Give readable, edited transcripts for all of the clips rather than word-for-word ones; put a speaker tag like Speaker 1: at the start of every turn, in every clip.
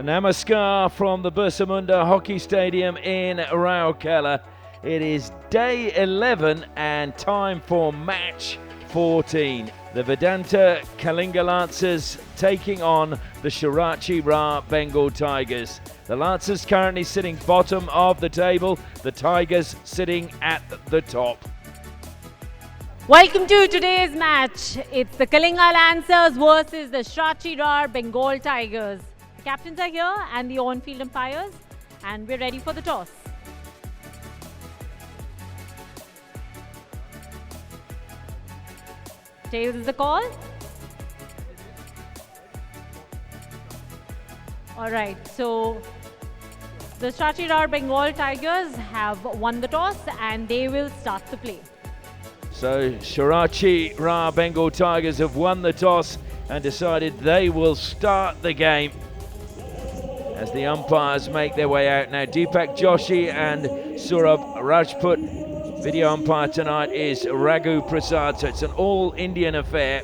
Speaker 1: Namaskar from the Birsa Munda Hockey Stadium in Rarh. It is day 11 and time for match 14. The Vedanta Kalinga Lancers taking on the Shrachi Rarh Bengal Tigers. The Lancers currently sitting bottom of the table, the Tigers sitting at the top.
Speaker 2: Welcome to today's match. It's the Kalinga Lancers versus the Shrachi Rarh Bengal Tigers. The captains are here and the on-field umpires, and we're ready for the toss. Tails is the call. Alright, so the Shrachi Rarh Bengal Tigers have won the toss and they will start the play.
Speaker 1: So Shrachi Rarh Bengal Tigers have won the toss and decided they will start the game. As the umpires make their way out now, Deepak Joshi and Saurabh Rajput. Video umpire tonight is Raghu Prasad, so it's an all-Indian affair.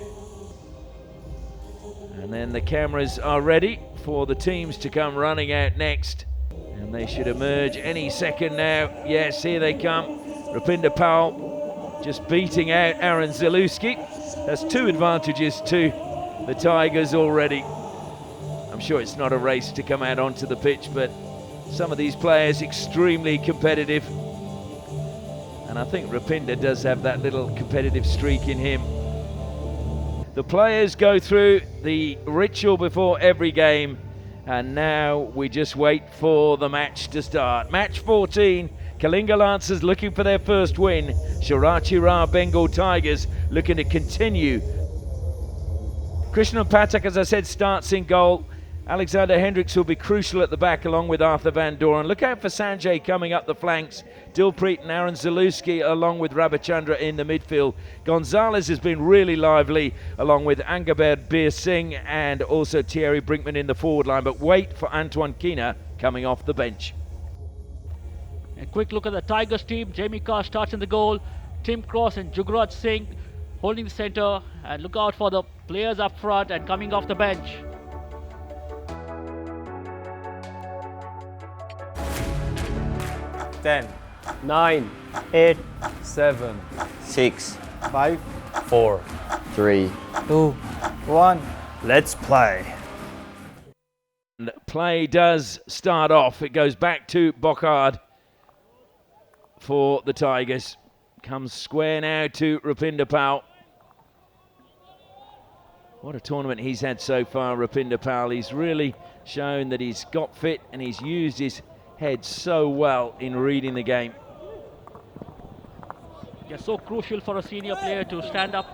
Speaker 1: And then the cameras are ready for the teams to come running out next. And they should emerge any second now. Yes, here they come. Rupinder Pal just beating out Aaron Zalewski. That's two advantages to the Tigers already. I'm sure it's not a race to come out onto the pitch, but some of these players extremely competitive. And I think Rupinder does have that little competitive streak in him. The players go through the ritual before every game, and now we just wait for the match to start. Match 14, Kalinga Lancers looking for their first win. Shrachi Rarh Bengal Tigers looking to continue. Krishnan Pathak, as I said, starts in goal. Alexander Hendricks will be crucial at the back along with Arthur Van Doren. Look out for Sanjay coming up the flanks. Dilpreet and Aaron Zalewski along with Rabichandra in the midfield. Gonzalez has been really lively along with Angabad Bir Singh and also Thierry Brinkman in the forward line. But wait for Antoine Kina coming off the bench.
Speaker 3: A quick look at the Tigers team. Jamie Carr starts in the goal. Tim Cross and Jugraj Singh holding the centre. And look out for the players up front and coming off the bench.
Speaker 4: Ten, 9, 8, 7,
Speaker 5: 6,
Speaker 4: 5, 4,
Speaker 5: 3,
Speaker 4: 2, 1. Let's play.
Speaker 1: And play does start off. It goes back to Bocard for the Tigers. Comes square now to Rupinder Pal. What a tournament he's had so far, Rupinder Pal. He's really shown that he's got fit and he's used his head so well in reading the game.
Speaker 3: Yeah, so crucial for a senior player to stand up,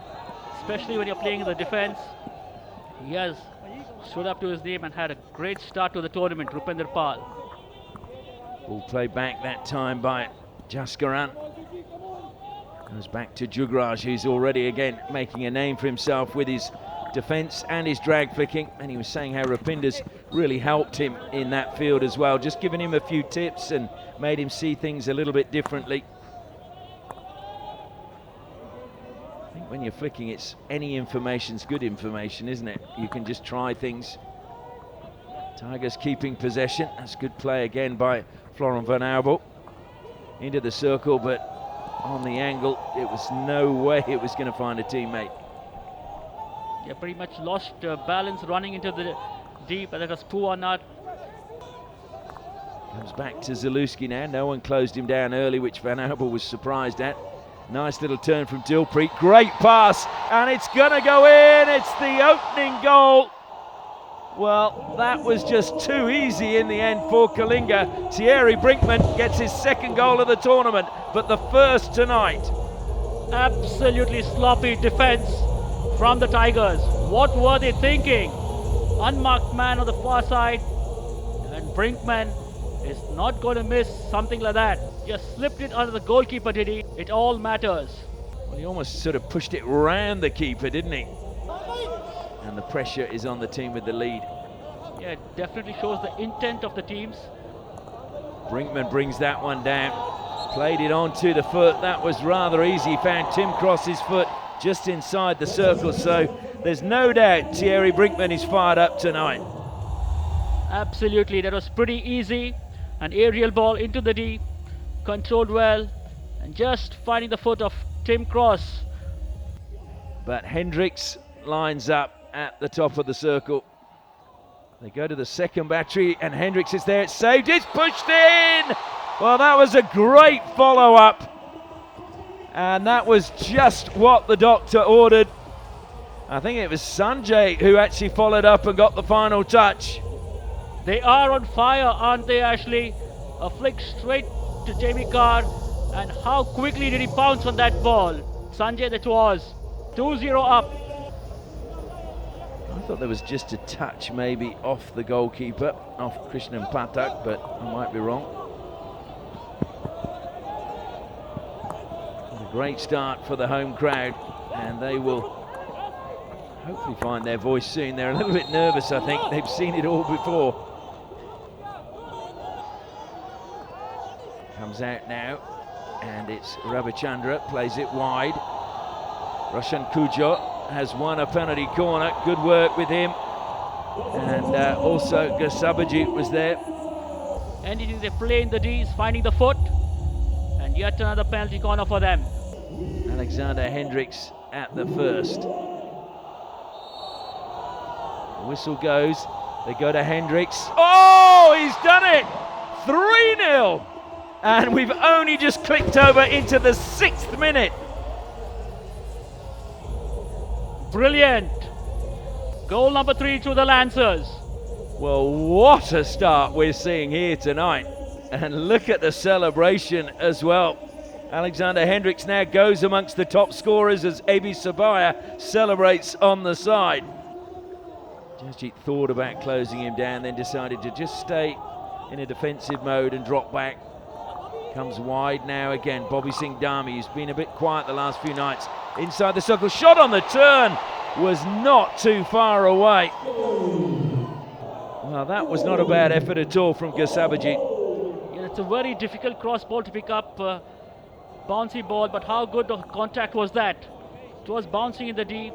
Speaker 3: especially when you're playing in the defense. He has stood up to his name and had a great start to the tournament, Rupinder Pal.
Speaker 1: Ball played back that time by Jaskaran. Goes back to Jugraj, who's already again making a name for himself with his defence and his drag flicking, and he was saying how Rupinder's really helped him in that field as well, just giving him a few tips and made him see things a little bit differently. I think when you're flicking, it's any information's good information, isn't it? You can just try things. Tigers keeping possession. That's good play again by Florent Van Aubel into the circle, but on the angle it was no way it was going to find a teammate.
Speaker 3: Yeah, pretty much lost balance running into the deep, and that was poor or not.
Speaker 1: Comes back to Zalewski now. No one closed him down early, which Van Aubel was surprised at. Nice little turn from Dilpreet. Great pass, and it's going to go in. It's the opening goal. Well, that was just too easy in the end for Kalinga. Thierry Brinkman gets his second goal of the tournament, but the first tonight.
Speaker 3: Absolutely sloppy defense from the Tigers. What were they thinking? Unmarked man on the far side, and Brinkman is not going to miss something like that. Just slipped it under the goalkeeper, did he? It all matters.
Speaker 1: Well, he almost sort of pushed it round the keeper, didn't he? And the pressure is on the team with the lead.
Speaker 3: Yeah, it definitely shows the intent of the teams.
Speaker 1: Brinkman brings that one down. Played it onto the foot. That was rather easy. Found Tim Cross's foot just inside the circle, so there's no doubt Thierry Brinkman is fired up tonight.
Speaker 3: Absolutely, that was pretty easy. An aerial ball into the D, controlled well, and just finding the foot of Tim Cross.
Speaker 1: But Hendricks lines up at the top of the circle. They go to the second battery, and Hendricks is there. It's saved. It's pushed in. Well, that was a great follow-up. And that was just what the doctor ordered. I think it was Sanjay who actually followed up and got the final touch.
Speaker 3: They are on fire, aren't they, Ashley? A flick straight to Jamie Carr. And how quickly did he pounce on that ball? Sanjay, that was 2-0 up.
Speaker 1: I thought there was just a touch maybe off the goalkeeper, off Krishnan Pathak, but I might be wrong. A great start for the home crowd, and they will hopefully find their voice soon. They're a little bit nervous, I think. They've seen it all before. Comes out now, and it's Ravichandra, plays it wide. Roshan Kujo has won a penalty corner. Good work with him. And also Gasabajit was there.
Speaker 3: Ending the play in the D's, finding the foot. And yet another penalty corner for them.
Speaker 1: Alexander Hendricks at the first. The whistle goes. They go to Hendricks. Oh, he's done it! 3-0. And we've only just clicked over into the 6th minute.
Speaker 3: Brilliant. Goal number 3 to the Lancers.
Speaker 1: Well, what a start we're seeing here tonight. And look at the celebration as well. Alexander Hendricks now goes amongst the top scorers as Abi Sabaya celebrates on the side. Jasjit thought about closing him down, then decided to just stay in a defensive mode and drop back. Comes wide now again. Bobby Singh Dhami, who's been a bit quiet the last few nights. Inside the circle, shot on the turn, was not too far away. Well, that was not a bad effort at all from Gasabajit.
Speaker 3: Yeah, it's a very difficult cross ball to pick up. Bouncy ball, but how good the contact was that? It was bouncing in the deep.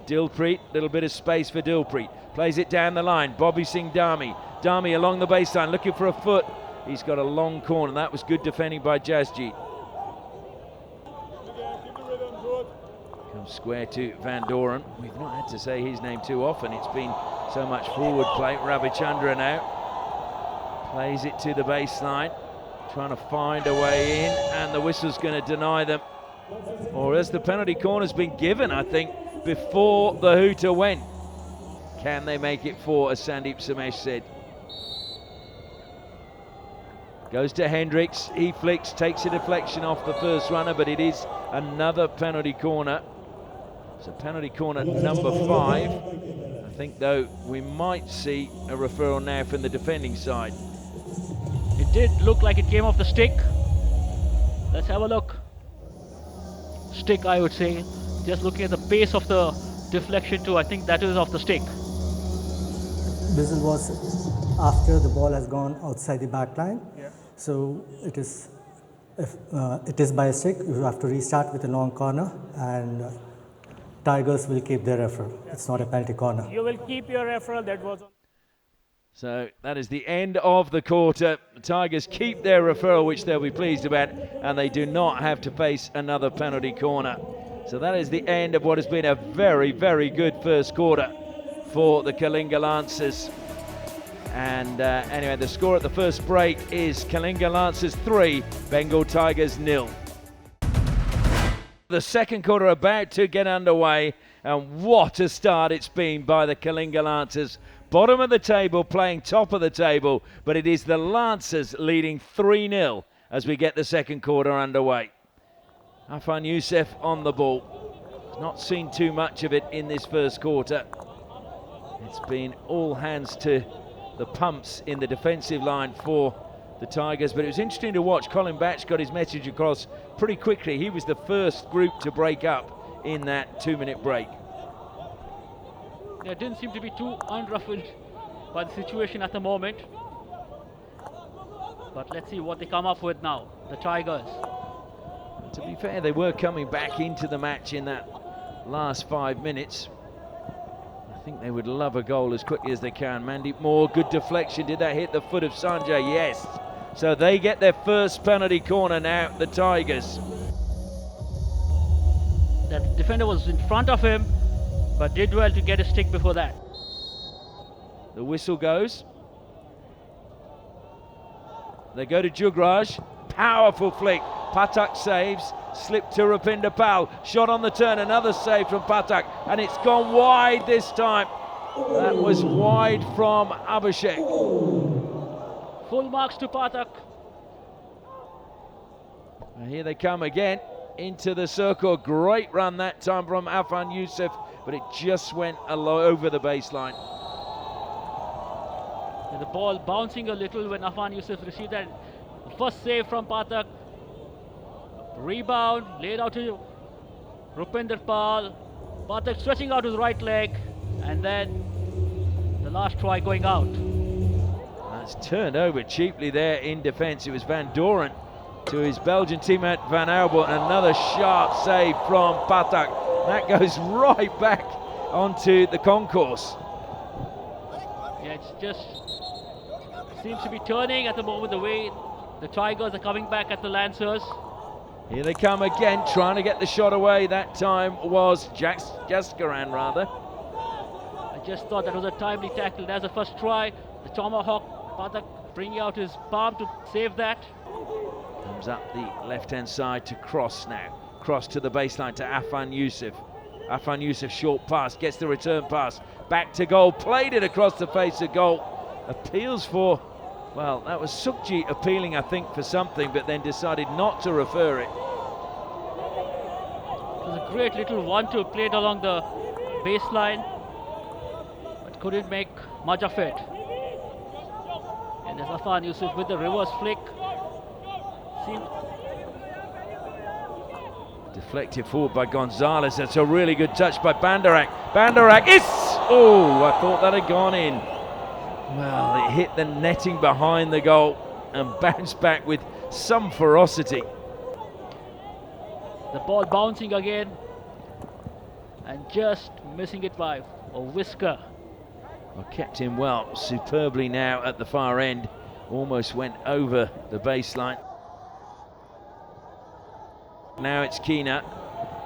Speaker 1: Dilpreet, little bit of space for Dilpreet. Plays it down the line. Bobby Singh Dhami. Dhami along the baseline, looking for a foot. He's got a long corner. That was good defending by Jasjit. Comes square to Van Doren. We've not had to say his name too often. It's been so much forward play. Ravichandra now plays it to the baseline, trying to find a way in, and the whistle's going to deny them. Or as the penalty corner's been given, I think, before the hooter went. Can they make it 4, as Sandeep Samesh said? Goes to Hendricks, he flicks, takes a deflection off the first runner, but it is another penalty corner. So penalty corner number 5. I think, though, we might see a referral now from the defending side.
Speaker 3: It did look like it came off the stick. Let's have a look. Stick, I would say. Just looking at the pace of the deflection too, I think that is off the stick.
Speaker 5: Whistle was after the ball has gone outside the back line. Yeah. So it is, if it is by a stick, you have to restart with a long corner, and Tigers will keep their referral. Yeah. It's not a penalty corner.
Speaker 3: You will keep your referral. That was on.
Speaker 1: So that is the end of the quarter. The Tigers keep their referral, which they'll be pleased about, and they do not have to face another penalty corner. So that is the end of what has been a very, very good first quarter for the Kalinga Lancers. And anyway, the score at the first break is Kalinga Lancers 3, Bengal Tigers 0. The second quarter about to get underway, and what a start it's been by the Kalinga Lancers. Bottom of the table, playing top of the table, but it is the Lancers leading 3-0 as we get the second quarter underway. Afan Youssef on the ball. Not seen too much of it in this first quarter. It's been all hands to the pumps in the defensive line for the Tigers, but it was interesting to watch. Colin Batch got his message across pretty quickly. He was the first group to break up in that 2-minute break.
Speaker 3: They didn't seem to be too unruffled by the situation at the moment. But let's see what they come up with now, the Tigers.
Speaker 1: To be fair, they were coming back into the match in that last 5 minutes. I think they would love a goal as quickly as they can. Mandeep Moore, good deflection. Did that hit the foot of Sanjay? Yes. So they get their first penalty corner now, the Tigers.
Speaker 3: That defender was in front of him, but did well to get a stick before that.
Speaker 1: The whistle goes. They go to Jugraj. Powerful flick. Patak saves. Slip to Rupinder Pal. Shot on the turn. Another save from Patak. And it's gone wide this time. That was wide from Abhishek.
Speaker 3: Full marks to Patak.
Speaker 1: And here they come again into the circle. Great run that time from Afan Yusuf, but it just went over the baseline.
Speaker 3: And the ball bouncing a little when Afan Yusuf received that. First save from Patak. Rebound, laid out to Rupinder Pal. Patak stretching out his right leg, and then the last try going out.
Speaker 1: That's turned over cheaply there in defence. It was Van Doren to his Belgian teammate Van Albert, and another sharp save from Patak. That goes right back onto the concourse.
Speaker 3: Yeah, it's just seems to be turning at the moment the way the Tigers are coming back at the Lancers.
Speaker 1: Here they come again, trying to get the shot away. That time was Jaskaran rather.
Speaker 3: I just thought that was a timely tackle. That's the first try. The tomahawk, Patak bringing out his palm to save that.
Speaker 1: Comes up the left-hand side to Cross now. Cross to the baseline to Afan Yusuf. Afan Yusuf, short pass, gets the return pass. Back to goal, played it across the face of goal. Appeals for, well, that was Sukhjit appealing, I think, for something, but then decided not to refer it.
Speaker 3: It was a great little 1-2 played along the baseline, but couldn't make much of it. And there's Afan Yusuf with the reverse flick.
Speaker 1: Deflected forward by Gonzalez. That's a really good touch by Bandarak. Bandarak is... Oh, I thought that had gone in. Well, it hit the netting behind the goal and bounced back with some ferocity.
Speaker 3: The ball bouncing again and just missing it by a whisker.
Speaker 1: Well, kept him well, superbly now at the far end. Almost went over the baseline. Now it's Keena.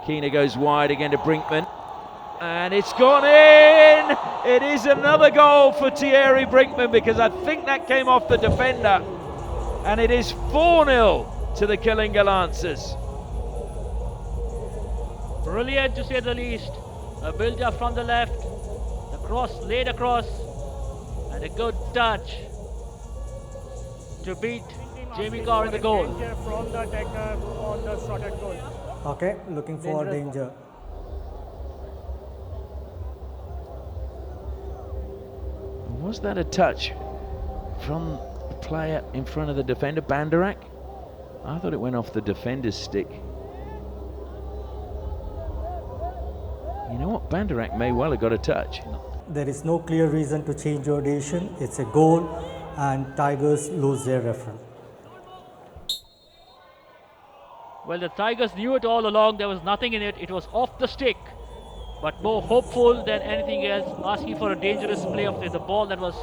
Speaker 1: Keena goes wide again to Brinkman. And it's gone in! It is another goal for Thierry Brinkman, because I think that came off the defender. And it is 4-0 to the Kalinga Lancers.
Speaker 3: Brilliant to say the least. A build-up from the left. The cross laid across. And a good touch to beat Jamie Carr in the goal.
Speaker 6: From the attacker on the slotted goal.
Speaker 5: Okay, looking for danger.
Speaker 1: Was that a touch from the player in front of the defender, Bandarak? I thought it went off the defender's stick. You know what? Bandarak may well have got a touch.
Speaker 5: There is no clear reason to change your decision. It's a goal, and Tigers lose their referee.
Speaker 3: Well, the Tigers knew it all along. There was nothing in it. It was off the stick. But more hopeful than anything else, asking for a dangerous play of the ball that was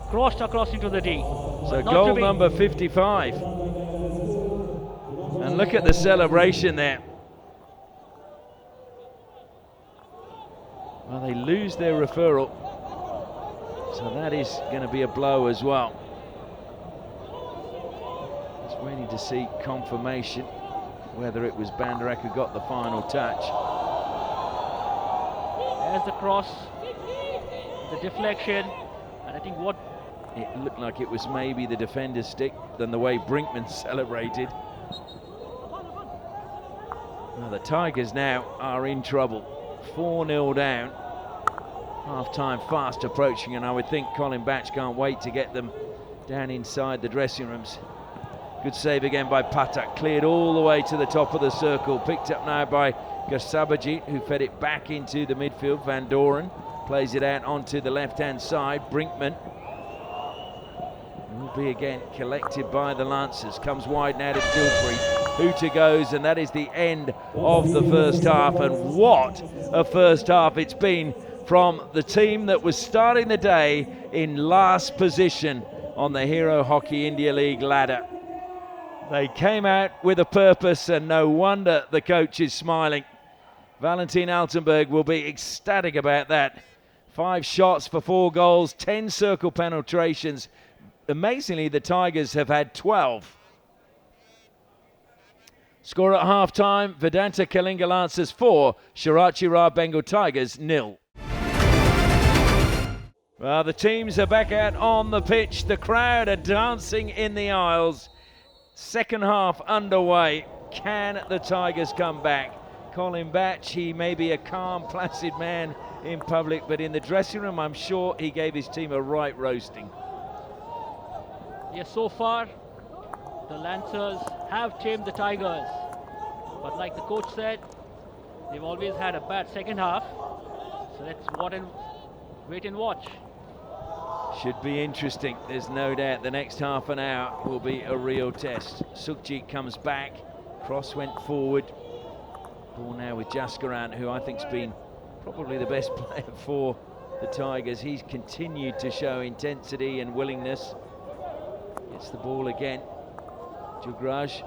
Speaker 3: crossed across into the D.
Speaker 1: So goal number 55. And look at the celebration there. Well, they lose their referral. So that is going to be a blow as well. Just waiting to see confirmation whether it was Bandarak who got the final touch.
Speaker 3: There's the cross, the deflection, and I think what...
Speaker 1: It looked like it was maybe the defender's stick than the way Brinkman celebrated. Well, the Tigers now are in trouble. 4-0 down. Half-time fast approaching, and I would think Colin Batch can't wait to get them down inside the dressing rooms. Good save again by Patak, cleared all the way to the top of the circle, picked up now by Gasabajit, who fed it back into the midfield. Van Doren plays it out onto the left-hand side. Brinkman will be again collected by the Lancers. Comes wide now to Dilfrey. Hooter goes, and that is the end of the first half. And what a first half it's been from the team that was starting the day in last position on the Hero Hockey India League ladder. They came out with a purpose, and no wonder the coach is smiling. Valentin Altenberg will be ecstatic about that. 5 shots for 4 goals, 10 circle penetrations. Amazingly, the Tigers have had 12. Score at half-time, Vedanta Kalinga Lancers 4, Shrachi Rarh Bengal Tigers 0. Well, the teams are back out on the pitch. The crowd are dancing in the aisles. Second half underway. Can the Tigers come back? Colin Batch, he may be a calm, placid man in public, but in the dressing room, I'm sure he gave his team a right roasting.
Speaker 3: Yes, so far, the Lancers have tamed the Tigers. But like the coach said, they've always had a bad second half. So let's wait and watch.
Speaker 1: Should be interesting. There's no doubt the next half an hour will be a real test. Sukhjit comes back. Cross went forward. Ball now with Jaskaran, who I think's been probably the best player for the Tigers. He's continued to show intensity and willingness. Gets the ball again. Jugraj.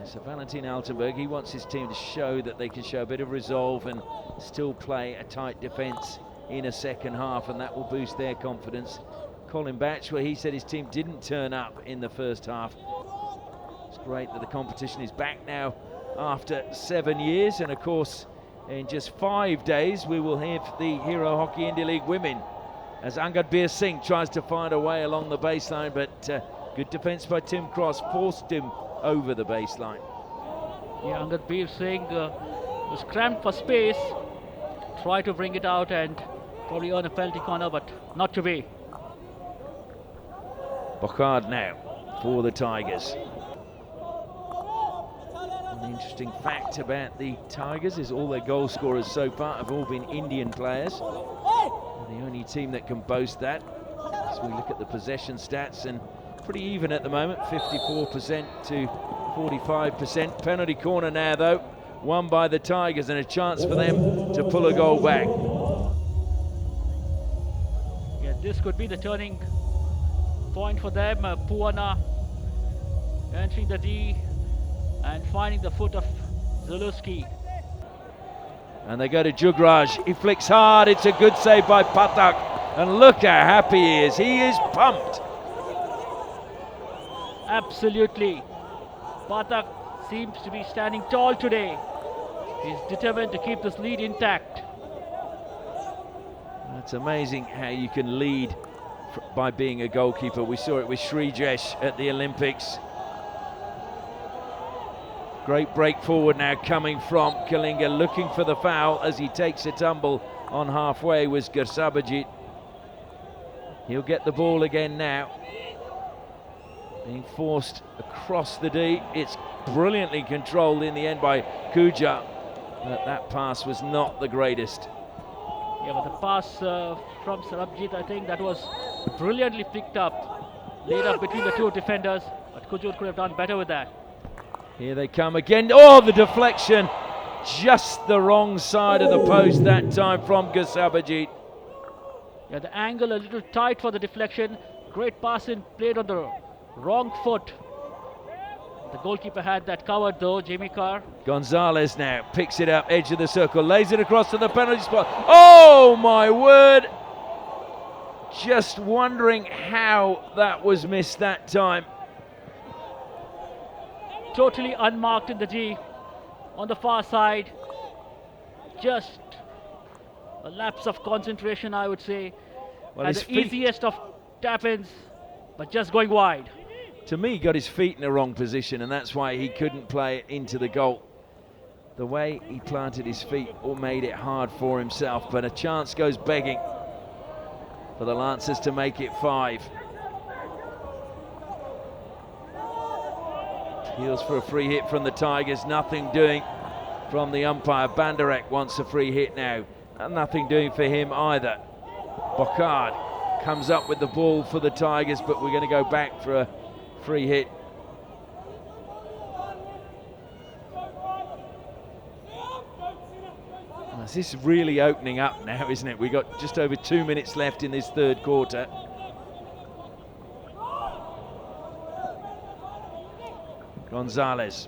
Speaker 1: So Valentin Altenberg, he wants his team to show that they can show a bit of resolve and still play a tight defence in a second half, and that will boost their confidence. Colin Batch, where he said his team didn't turn up in the first half. It's great that the competition is back now after 7 years, and of course in just 5 days we will have the Hero Hockey India League women as Angad Bir Singh tries to find a way along the baseline, but good defence by Tim Cross forced him over the baseline.
Speaker 3: Yeah, Angad Bir Singh was cramped for space, tried to bring it out and probably earn a penalty corner, but not to be.
Speaker 1: Bocard now for the Tigers. An interesting fact about the Tigers is all their goal scorers so far have all been Indian players. They're the only team that can boast that. As we look at the possession stats, and pretty even at the moment, 54% to 45%. Penalty corner now though, won by the Tigers, and a chance for them to pull a goal back.
Speaker 3: Yeah, this could be the turning point for them. Puana entering the D and finding the foot of Zalewski.
Speaker 1: And they go to Jugraj. He flicks hard. It's a good save by Patak. And look how happy he is. He is pumped.
Speaker 3: Absolutely. Patak seems to be standing tall today. He's determined to keep this lead intact.
Speaker 1: It's amazing how you can lead by being a goalkeeper. We saw it with Srijesh at the Olympics. Great break forward now coming from Kalinga, looking for the foul as he takes a tumble on halfway was Gersabajit. He'll get the ball again now. Being forced across the D. It's brilliantly controlled in the end by Kuja, but that pass was not the greatest.
Speaker 3: Yeah, but the pass from Sarabjit, I think that was brilliantly picked up, laid up between the two defenders, but Kujur could have done better with that.
Speaker 1: Here they come again. Oh, the deflection. Just the wrong side of the post that time from Gersabajit.
Speaker 3: Yeah, the angle a little tight for the deflection. Great pass in, played on the wrong foot. The goalkeeper had that covered though, Jamie Carr.
Speaker 1: Gonzalez now picks it up, edge of the circle, lays it across to the penalty spot. Oh my word! Just wondering how that was missed that time.
Speaker 3: Totally unmarked in the D on the far side. Just a lapse of concentration, I would say.
Speaker 1: Well,
Speaker 3: and the easiest of tap-ins, but just going wide.
Speaker 1: To me, he got his feet in the wrong position, and that's why he couldn't play it into the goal. The way he planted his feet or made it hard for himself, but a chance goes begging for the Lancers to make it 5. Appeals for a free hit from the Tigers, nothing doing from the umpire. Bandarek wants a free hit now, and nothing doing for him either. Bocard comes up with the ball for the Tigers, but we're going to go back for a free hit. This is really opening up now, isn't it? We've got just over 2 minutes left in this third quarter. Gonzalez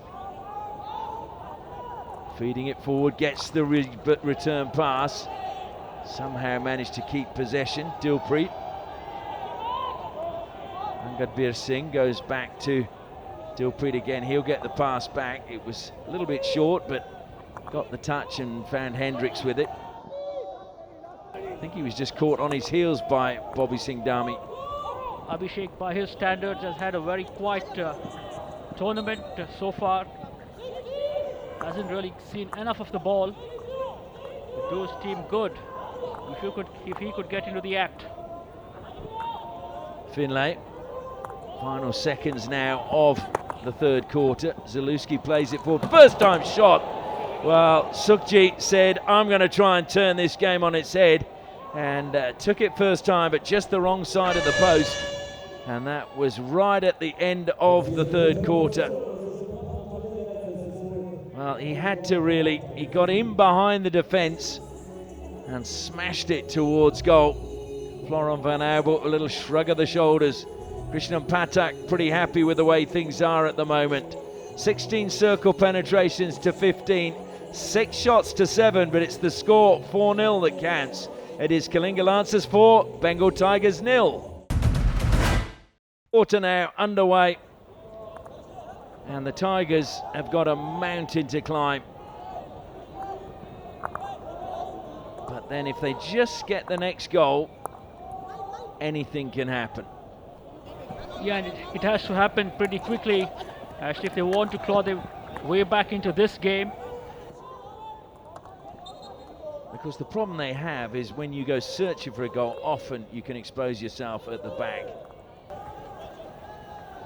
Speaker 1: feeding it forward, gets the return pass. Somehow managed to keep possession. Dilpreet. Angad Singh goes back to Dilpreet again. He'll get the pass back. It was a little bit short, but got the touch and found Hendricks with it. I think he was just caught on his heels by Bobby Singh Dhami.
Speaker 3: Abhishek, by his standards, has had a very quiet tournament so far. Hasn't really seen enough of the ball. It do his team good if he could get into the act.
Speaker 1: Finlay. Final seconds now of the third quarter. Zalewski plays it forward. First time shot. Well, Sukhjit said, I'm going to try and turn this game on its head, and took it first time, but just the wrong side of the post. And that was right at the end of the third quarter. Well, he had to really, he got in behind the defence and smashed it towards goal. Florent Van Aubel, a little shrug of the shoulders. Krishnan Patak pretty happy with the way things are at the moment. 16 circle penetrations to 15, 6 shots to 7, but it's the score 4-0 that counts. It is Kalinga Lancers 4, Bengal Tigers 0. Quarter now underway, and the Tigers have got a mountain to climb. But then if they just get the next goal, anything can happen.
Speaker 3: Yeah, and it has to happen pretty quickly, actually, if they want to claw their way back into this game.
Speaker 1: Because the problem they have is when you go searching for a goal, often you can expose yourself at the back.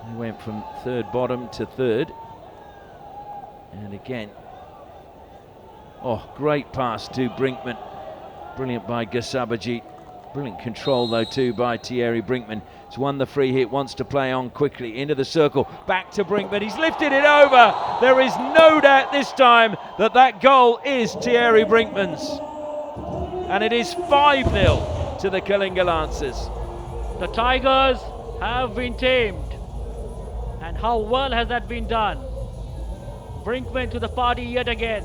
Speaker 1: He went from third bottom to third. And again, oh, great pass to Brinkman. Brilliant by Gasabajit. Brilliant control though too by Thierry Brinkman. He's won the free hit, wants to play on quickly into the circle. Back to Brinkman, he's lifted it over. There is no doubt this time that that goal is Thierry Brinkman's. And it is 5-0 to the Kalinga Lancers.
Speaker 3: The Tigers have been tamed. And how well has that been done? Brinkman to the party yet again.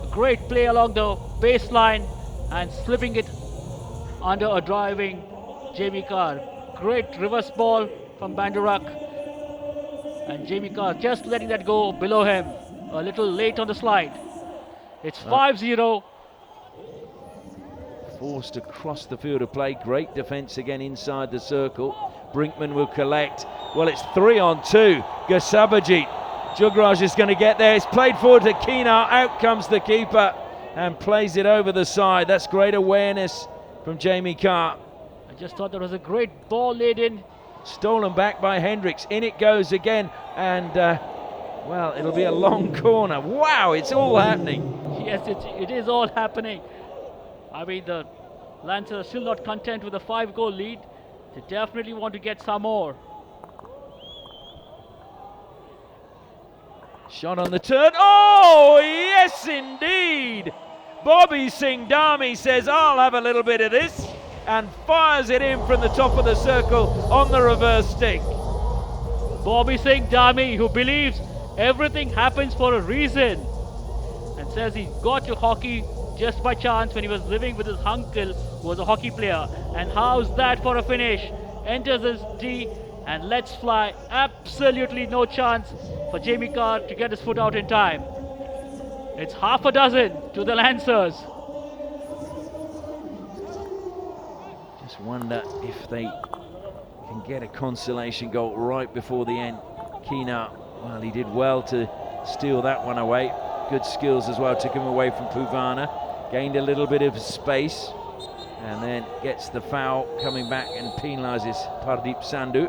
Speaker 3: A great play along the baseline and slipping it under a driving Jamie Carr. Great reverse ball from Bandurak. And Jamie Carr just letting that go below him. A little late on the slide. It's 5-0.
Speaker 1: Forced across the field of play. Great defence again inside the circle. Brinkman will collect. Well, it's 3-on-2. Gasabajit. Jugraj is going to get there. It's played forward to Keenar. Out comes the keeper and plays it over the side. That's great awareness from Jamie Carr.
Speaker 3: I just thought there was a great ball laid in.
Speaker 1: Stolen back by Hendricks. In it goes again. And, well, it'll be a long corner. Wow, it's all happening.
Speaker 3: Yes, it is all happening. I mean, the Lancers are still not content with a 5-goal lead. They definitely want to get some more.
Speaker 1: Shot on the turn. Oh, yes, indeed. Bobby Singh Dhami says, I'll have a little bit of this, and fires it in from the top of the circle on the reverse stick.
Speaker 3: Bobby Singh Dhami, who believes everything happens for a reason, and says he got to hockey just by chance when he was living with his uncle, who was a hockey player. And how's that for a finish? Enters his D and lets fly. Absolutely no chance for Jamie Carr to get his foot out in time. It's 6 to the Lancers.
Speaker 1: Just wonder if they can get a consolation goal right before the end. Keenar, well, he did well to steal that one away. Good skills as well, took him away from Puvana. Gained a little bit of space and then gets the foul, coming back and penalises Pardeep Sandhu.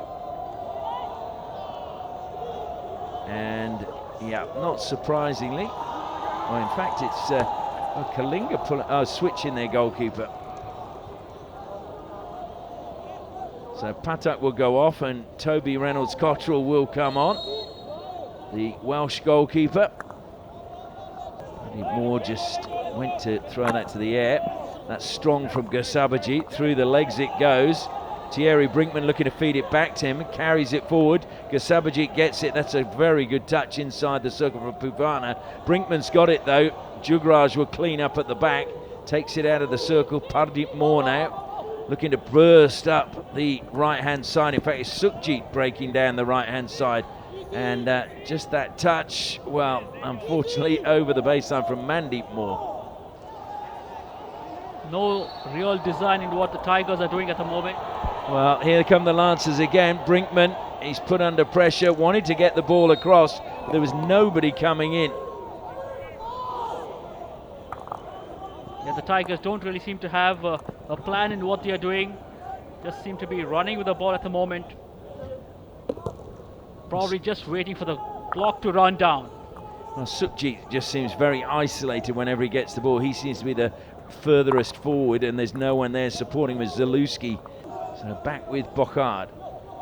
Speaker 1: And yeah, not surprisingly, well, in fact it's Kalinga switching their goalkeeper. So Patak will go off and Toby Reynolds-Cottrell will come on, the Welsh goalkeeper. I need more Bengal just went to throw that to the air. That's strong from Gasabaji. Through the legs it goes. Thierry Brinkman looking to feed it back to him, carries it forward. Gasabaji gets it. That's a very good touch inside the circle from Puvana. Brinkman's got it though. Jugraj will clean up at the back, takes it out of the circle. Pardip Moore now looking to burst up the right hand side. In fact, it's Sukhjit breaking down the right hand side. And just that touch, well, unfortunately over the baseline from Mandeep Moore.
Speaker 3: No real design in what the Tigers are doing at the moment.
Speaker 1: Well, here come the Lancers again. Brinkman, he's put under pressure, wanted to get the ball across, but there was nobody coming in.
Speaker 3: Yeah, the Tigers don't really seem to have a plan in what they are doing. Just seem to be running with the ball at the moment. Probably just waiting for the clock to run down.
Speaker 1: Well, Sukhjit just seems very isolated whenever he gets the ball. He seems to be the furthest forward, and there's no one there supporting with Zalewski. So back with Bokhard.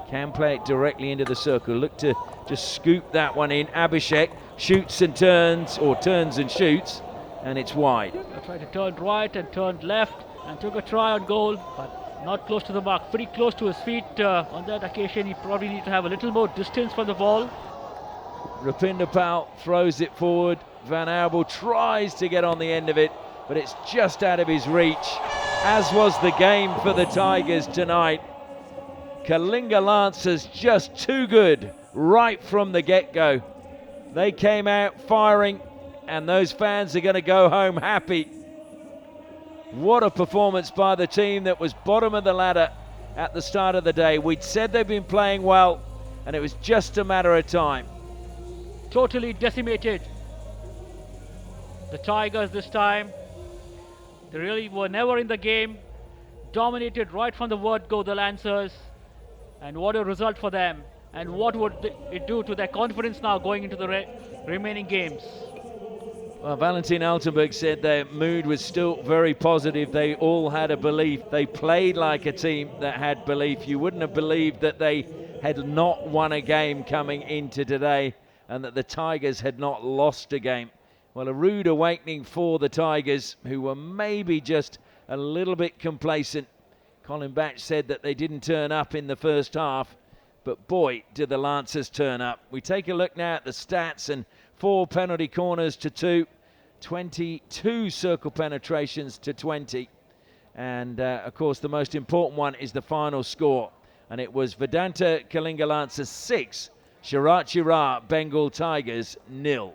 Speaker 1: Can play it directly into the circle. Look to just scoop that one in. Abhishek shoots and turns, or turns and shoots, and it's wide.
Speaker 3: He tried to turn right and turned left and took a try on goal, but not close to the mark. Pretty close to his feet on that occasion. He probably need to have a little more distance from the ball.
Speaker 1: Rupinder Pal throws it forward. Van Albel tries to get on the end of it, but it's just out of his reach, as was the game for the Tigers tonight. Kalinga Lancers just too good right from the get-go. They came out firing, and those fans are going to go home happy. What a performance by the team that was bottom of the ladder at the start of the day. We'd said they'd been playing well, and it was just a matter of time.
Speaker 3: Totally decimated. The Tigers this time, they really were never in the game. Dominated right from the word go, the Lancers. And what a result for them. And what would it do to their confidence now going into the remaining games?
Speaker 1: Well, Valentin Altenberg said their mood was still very positive. They all had a belief. They played like a team that had belief. You wouldn't have believed that they had not won a game coming into today, and that the Tigers had not lost a game. Well, a rude awakening for the Tigers, who were maybe just a little bit complacent. Colin Batch said that they didn't turn up in the first half, but boy, did the Lancers turn up. We take a look now at the stats, and 4 penalty corners to 2, 22 circle penetrations to 20. And of course, the most important one is the final score. And it was Vedanta Kalinga Lancers 6, Shrachi Rarh Bengal Tigers 0.